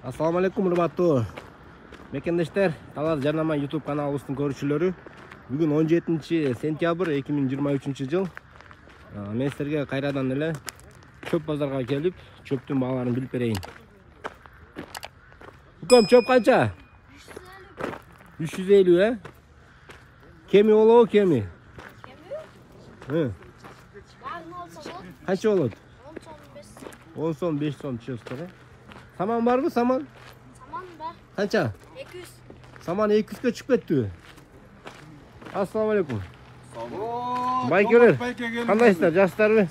Assalamu alaikum урматтуу мекендештер, Талас Жарнама YouTube каналыбыздын көрүүчүлөрү. Бүгүн 17-сентябрь 2023 жыл. Мен силерге кайрадан эле чөп базарга келип, чөптүн бааларын билип берейин. Укам, чөп канча? 350, Кеми болобу, кеми? Кеми? Канча болот? 10 сом, 5 сом чөптөр. Saman var mı saman? Saman var. Kança? 200. Saman 200'e çıkıp etti. Assalamu alaikum. Baykörür. Kandayslar, yaşlar mı?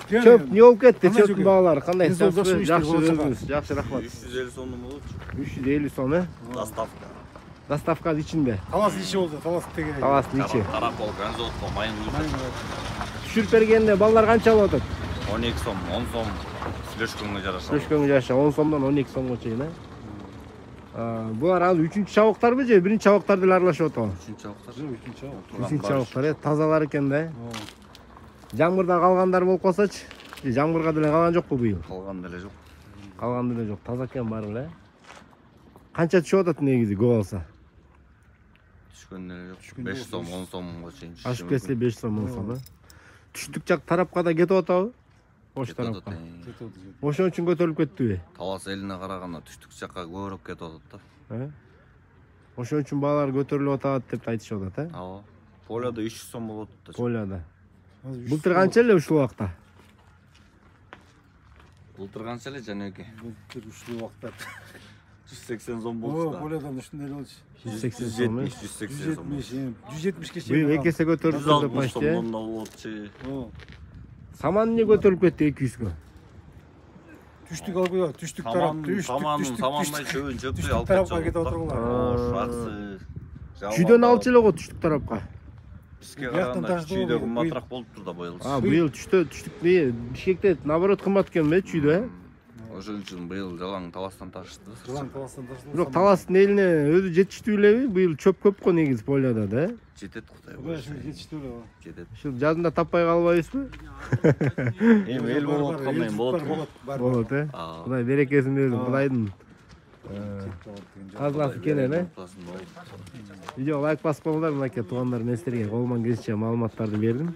Çöp ne olup etti? Çöp bağlar. Kandayslar, yaxşı rahmat. 350 sonlu mu olur? 350 sonu. Dostavka. Dostavka içinde. Talas içi oldu, talas tegere. Talasın içi. Karakol, Ganzotko, mayın uyudu. Düşürüp bergende ballar kança alıyorduk? 12 som, 10 som. Слишком жараша. Слишком жараша. 10 somdan 12 somga чейин, ha? Bular az 3-cü çabuklar mı? 1-ci çabuklar diye aralashıp otur. 3-cü çabuklar. 3-cü çabuklar, tazalar eкен да. Жаңбырда калгандар болуп калсачы. Жаңбырга деле калган жокпу быйыл? Калган деле жок. Калган деле жок. Таза экен баары эле. Канча түшүп атат негизи көп алса? Түшкөн деле жок. 5 сом, 10 сомго чейин. Ашып кетсе 5 сом, 10 сом. Түштүк жак тарапка да кетип атабы? Ош тарапка. Ошон үчүн көтөрүлүп кеттиби? Талас элине караганда түштүк жакка көбүрөөк кетип атат да. Ошон үчүн баалар көтөрүлүп атат деп айтышып атат, Ооба. Поляда 300 сом болот да. Поляда. Былтыр канча эле ушул убакта? Былтыр канча эле жанеке? Былтыр ушул убакта 180 сом болду да. Полядан ушундай эле болчу. 180 сом. 180 сом. 170 кече. Быйыл экесе көтөрүлүп деп почти. болотчу. Саман эмне көтөрүлүп кетти 200гө? Түштүк алып коёбу, түштүк тарап, Самандай чөбүн чөптү алып тарапка кетип отургула. Аксы. Чүйдөн алчу эле го түштүк тарапка. Бизге караганда чүйдө кымбатыраак болуптур да быйыл. Быйыл түштүк Бишкекте наоборот кымбат экен бе чүйдө, Ошон үчүн быйыл жалаң Таластан ташытты. Жалаң Таластан ташытты. Бирок Таластын элине өзү жетиштүү элеби? Быйыл чөп көп го негизи Поляда да. Жетет Кудай. Жетиштүү эле. Жетет. Ушул жазында таппай калбайбызбы? Эми эл болуп аткандай болот. Болот, Кудай берекесин берсин, Кудайдын казынасы экен, Видео лайк басып коюңдар, мынакей туугандар, мен силерге колуман келишинче маалыматтарды бердим.